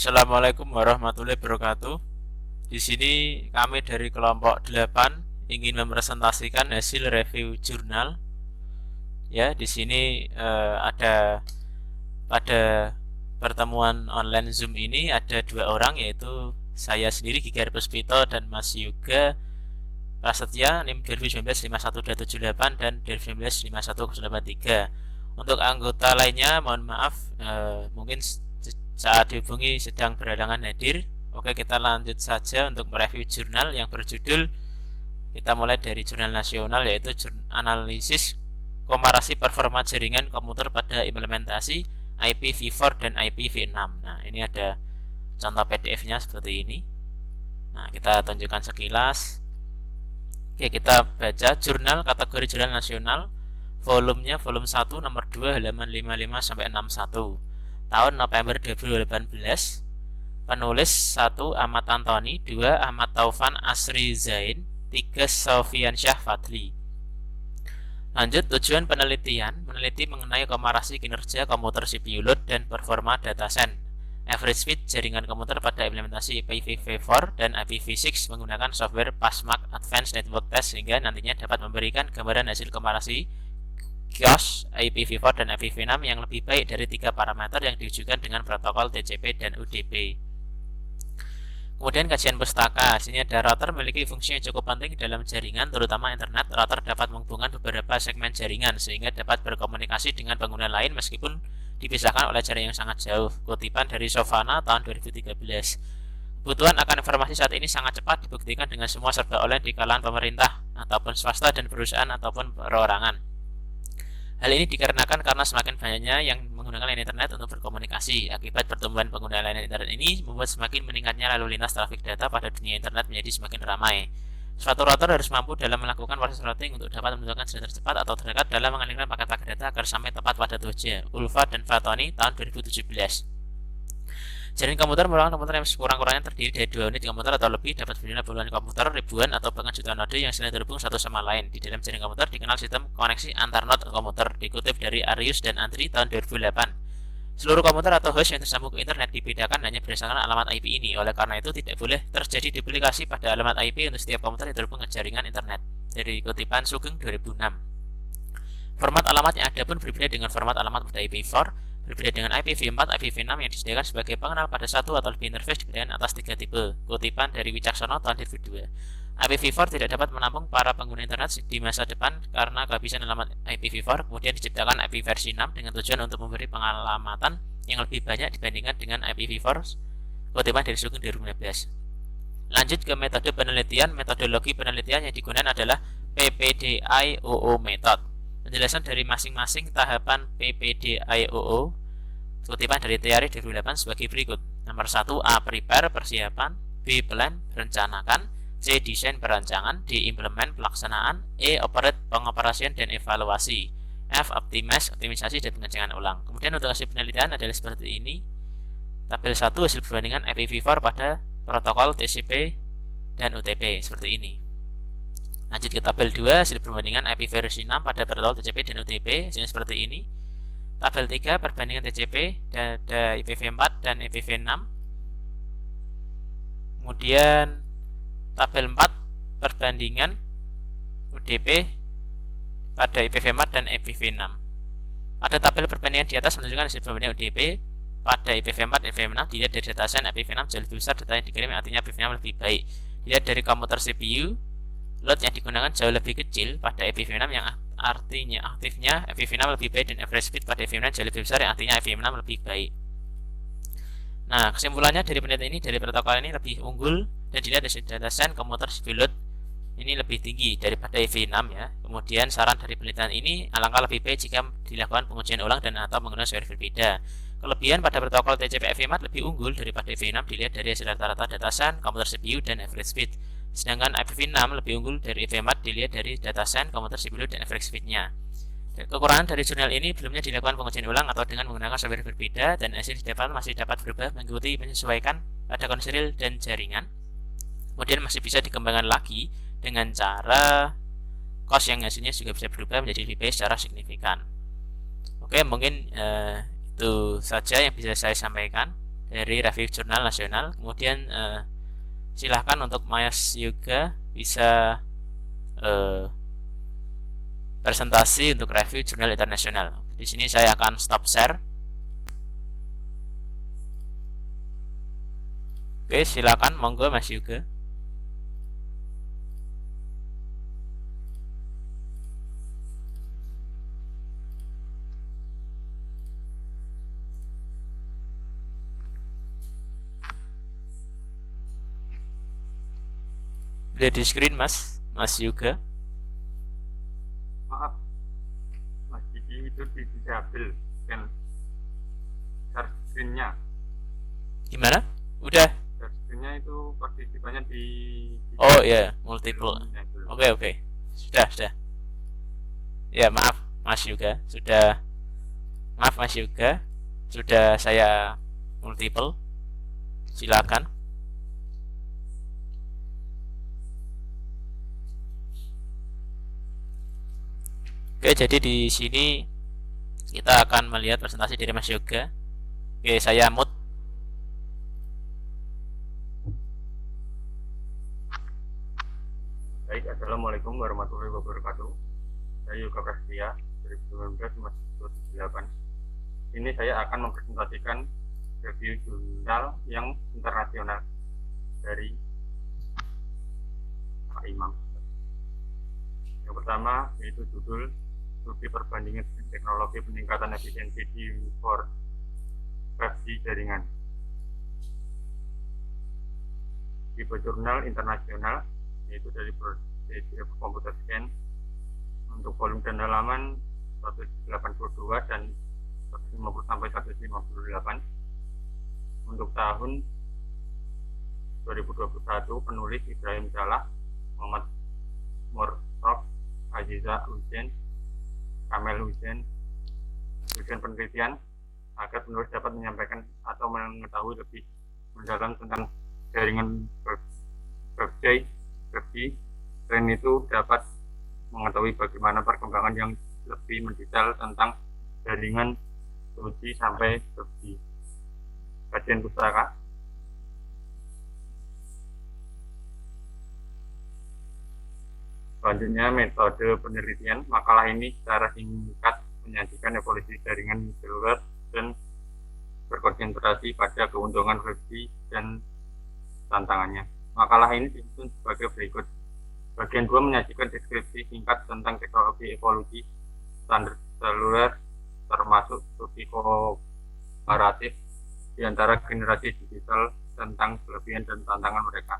Assalamualaikum warahmatullahi wabarakatuh. Di sini kami dari kelompok 8 ingin mempresentasikan hasil review jurnal. Ya, di sini ada pada pertemuan online Zoom ini ada dua orang, yaitu saya sendiri Gigar Puspito dan Mas Yuga Prasetya, NIM 2019 51278 dan 2019 51083. Untuk anggota lainnya mohon maaf, mungkin saat dihubungi sedang berhalangan hadir. Oke, kita lanjut saja untuk mereview jurnal yang berjudul, kita mulai dari jurnal nasional, yaitu analisis komparasi performa jaringan komputer pada implementasi IPv4 dan IPv6. Nah, ini ada contoh PDF-nya seperti ini. Nah, kita tunjukkan sekilas. Oke, kita baca jurnal kategori jurnal nasional, volumenya volume 1 nomor 2 halaman 55 sampai 61. Tahun November 2018. Penulis 1 Ahmad Antoni, 2 Ahmad Taufan Asri Zain, 3 Sofian Syah Fadli. Lanjut, tujuan penelitian meneliti mengenai komparasi kinerja komputer CPU load dan performa dataset average speed jaringan komputer pada implementasi IPv4 dan IPv6 menggunakan software PASMAC Advanced Network Test sehingga nantinya dapat memberikan gambaran hasil komparasi QoS IPv4 dan IPv6 yang lebih baik dari 3 parameter yang diujikan dengan protokol TCP dan UDP. Kemudian kajian pustaka. Sini ada router memiliki fungsi yang cukup penting dalam jaringan, terutama internet. Router dapat menghubungkan beberapa segmen jaringan sehingga dapat berkomunikasi dengan pengguna lain meskipun dipisahkan oleh jaring yang sangat jauh. Kutipan dari Sofana tahun 2013. Kebutuhan akan informasi saat ini sangat cepat dibuktikan dengan semua serba online di kalangan pemerintah ataupun swasta dan perusahaan ataupun perorangan. Hal ini dikarenakan karena semakin banyaknya yang menggunakan layanan internet untuk berkomunikasi. Akibat pertumbuhan pengguna layanan internet ini membuat semakin meningkatnya lalu lintas trafik data pada dunia internet menjadi semakin ramai. Suatu router harus mampu dalam melakukan proses routing untuk dapat menentukan jaringan tercepat atau terdekat dalam mengalirkan paket-paket data agar sampai tepat pada tujuan. Ulfa dan Fatoni tahun 2017. Jaringan komputer merupakan komputer yang sekurang-kurangnya terdiri dari 2 unit komputer atau lebih, dapat berdiri puluhan komputer, ribuan atau bahkan jutaan node yang saling terhubung satu sama lain. Di dalam jaringan komputer dikenal sistem koneksi antar node komputer. Dikutip dari Arius dan Andri tahun 2008. Seluruh komputer atau host yang tersambung ke internet dibedakan hanya berdasarkan alamat IP ini. Oleh karena itu tidak boleh terjadi duplikasi pada alamat IP untuk setiap komputer yang terhubung ke jaringan internet. Dari kutipan Sugeng 2006. Format alamat yang ada pun berbeda dengan format alamat pada IPv4. Berbeda dengan IPv4, IPv6 yang disediakan sebagai pengenal pada satu atau lebih interface dibedakan atas 3 tipe. Kutipan dari Wicaksono tahun 2002. IPv4 tidak dapat menampung para pengguna internet di masa depan karena kehabisan alamat IPv4. Kemudian diciptakan IP versi 6 dengan tujuan untuk memberi pengalamatan yang lebih banyak dibandingkan dengan IPv4. Kutipan dari Sugeng 2015. Lanjut ke metode penelitian. Metodologi penelitian yang digunakan adalah PPDIOO method. Penjelasan dari masing-masing tahapan PPDIOO kutipan dari teori 2008 sebagai berikut. Nomor 1, A. Prepare persiapan, B. Plan merencanakan, C. Desain perancangan, D. Implement pelaksanaan, E. Operate pengoperasian dan evaluasi, F. Optimize optimisasi dan pengerjaan ulang. Kemudian untuk hasil penelitian adalah seperti ini. Tabel 1 hasil perbandingan IPv4 pada protokol TCP dan UTP seperti ini. Lanjut ke tabel 2 hasil perbandingan IP versi 6 pada protokol TCP dan UTP seperti ini. Tabel 3 perbandingan TCP pada IPv4 dan IPv6. Kemudian tabel 4 perbandingan UDP pada IPv4 dan IPv6. Pada tabel perbandingan di atas menunjukkan hasil perbandingan UDP pada IPv4 dan IPv6. Dilihat dari dataset IPv6 jauh lebih besar, data yang dikirim artinya IPv6 lebih baik. Dilihat dari komputer CPU, load yang digunakan jauh lebih kecil pada IPv6 yang artinya aktifnya IPv6 lebih baik, dan average speed pada IPv6 jauh lebih besar yang artinya IPv6 lebih baik. Nah, kesimpulannya dari penelitian ini, dari protokol ini lebih unggul, dan dilihat dari dataset komputer CPU load ini lebih tinggi daripada IPv6 ya. Kemudian saran dari penelitian ini, alangkah lebih baik jika dilakukan pengujian ulang dan atau menggunakan software berbeda. Kelebihan pada protokol TCP IPv4 lebih unggul daripada IPv6 dilihat dari hasil rata-rata dataset komputer CPU dan average speed. Sedangkan IPv6 lebih unggul dari IPv4 dilihat dari dataset komputer CPU dan average speed-nya. Kekurangan dari jurnal ini belumnya dilakukan pengujian ulang atau dengan menggunakan software berbeda, dan hasil didapat masih dapat berubah mengikuti menyesuaikan pada kondisi real dan jaringan. Kemudian masih bisa dikembangkan lagi dengan cara cost yang hasilnya juga bisa berubah menjadi lebih baik secara signifikan. Oke, mungkin itu saja yang bisa saya sampaikan. dari review jurnal nasional. Kemudian silahkan untuk Mas Yoga bisa presentasi untuk review jurnal internasional. Di sini saya akan stop share. Oke, silakan, monggo Mas Yoga. Lihat di screen Mas Yoga. Maaf, Mas Diki itu disable dan share screen-nya. Gimana? Udah? Share screen-nya itu partisipannya di Oh ya, multiple. Oke. Sudah. Ya, maaf Mas Yoga, sudah saya multiple. Silakan. Oke, jadi di sini kita akan melihat presentasi dari Mas Yoga. Oke, saya mute. Baik, Assalamualaikum warahmatullahi wabarakatuh. Saya Yoga Prastia, 2019-2008. Ini saya akan mempresentasikan review jurnal yang internasional dari Pak Imam. Yang pertama yaitu judul studi perbandingan teknologi peningkatan efisiensi di 5G jaringan. Tipe jurnal internasional yaitu dari Procedure Computer Science untuk volume dan halaman 182 dan 150 sampai 158. Untuk tahun 2021 penulis Ibrahim Salah, Muhammad Murtok, Aziza Hussein, Kamel Hussein. Tujuan penelitian agar penulis dapat menyampaikan atau mengetahui lebih mendalam tentang jaringan 5G. Selain itu dapat mengetahui bagaimana perkembangan yang lebih mendetail tentang jaringan 2G sampai 5G. Kajian pustaka. Selanjutnya, metode penelitian. Makalah ini secara singkat menyajikan evolusi jaringan seluler dan berkonsentrasi pada keuntungan 5G dan tantangannya. Makalah ini disusun sebagai berikut. Bagian 2 menyajikan deskripsi singkat tentang teknologi evolusi standar seluler termasuk studi komparatif di antara generasi digital tentang kelebihan dan tantangan mereka.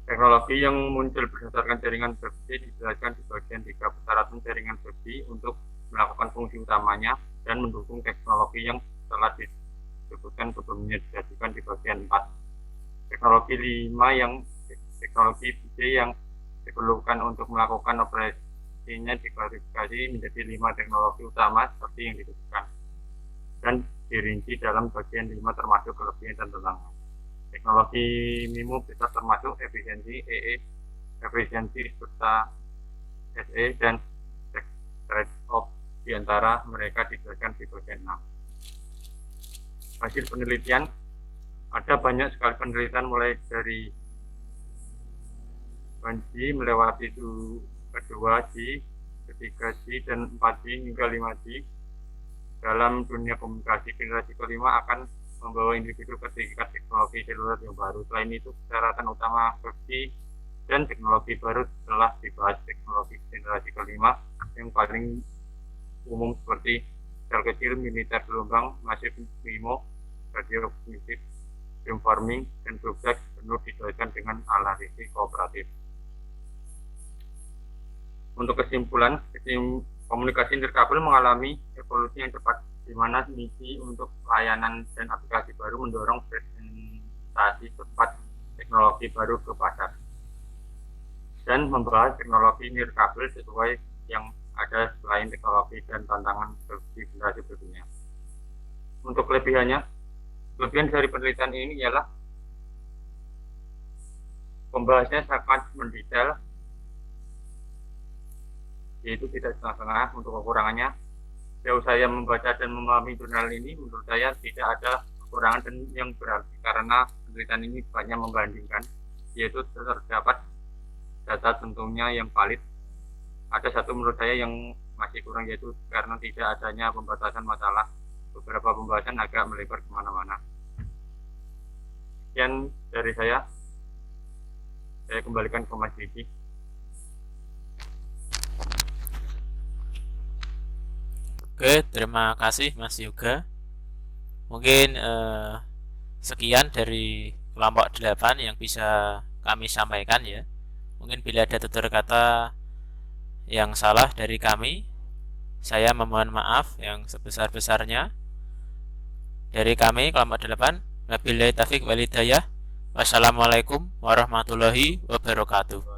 Teknologi yang muncul berdasarkan jaringan 5G dijelaskan di bagian 3 persyaratan jaringan 5G untuk melakukan fungsi utamanya dan mendukung teknologi yang telah disebutkan sebelumnya dijadikan di bagian 4. Teknologi 5 yang teknologi 5G yang diperlukan untuk melakukan operasinya diklasifikasi menjadi 5 teknologi utama seperti yang disebutkan dan dirinci dalam bagian 5 termasuk kelebihan dan tantangan. Teknologi MIMO bisa termasuk efisiensi EE, efisiensi serta SE, dan trade-off di antara mereka dijelaskan di bagian 6. Hasil penelitian, ada banyak sekali penelitian mulai dari 1G melewati ke 2G, ke 3G, dan 4G hingga 5G. Dalam dunia komunikasi, generasi kelima akan membawa individu ke tingkat teknologi seluler yang baru. Selain itu, persyaratan utama 5G dan teknologi baru telah dibahas. Teknologi generasi kelima yang paling umum seperti sel kecil, militer gelombang, masif MIMO, radio kognitif, beamforming, dan duplex penuh disesuaikan dengan analisis kooperatif. Untuk kesimpulan, komunikasi nirkabel mengalami evolusi yang cepat, di mana misi untuk layanan dan aplikasi baru mendorong presentasi cepat teknologi baru ke pasar dan membahas teknologi nirkabel sesuai yang ada selain teknologi dan tantangan di generasi berikutnya. Untuk kelebihan dari penelitian ini ialah pembahasannya sangat mendetail, yaitu tidak setengah-setengah. Untuk kekurangannya, jauh saya membaca dan memahami jurnal ini, menurut saya tidak ada kekurangan dan yang berarti karena penelitian ini banyak membandingkan, yaitu terdapat data tentunya yang valid. Ada satu menurut saya yang masih kurang, yaitu karena tidak adanya pembatasan masalah. Beberapa pembahasan agak melebar kemana-mana. Sekian dari saya kembalikan ke Mas Didi. Oke, terima kasih Mas Yoga. Mungkin sekian dari kelompok 8 yang bisa kami sampaikan ya. Mungkin bila ada tutur kata yang salah dari kami, saya memohon maaf yang sebesar-besarnya. Dari kami kelompok 8, wabillahi taufiq wal hidayah. Wassalamualaikum warahmatullahi wabarakatuh.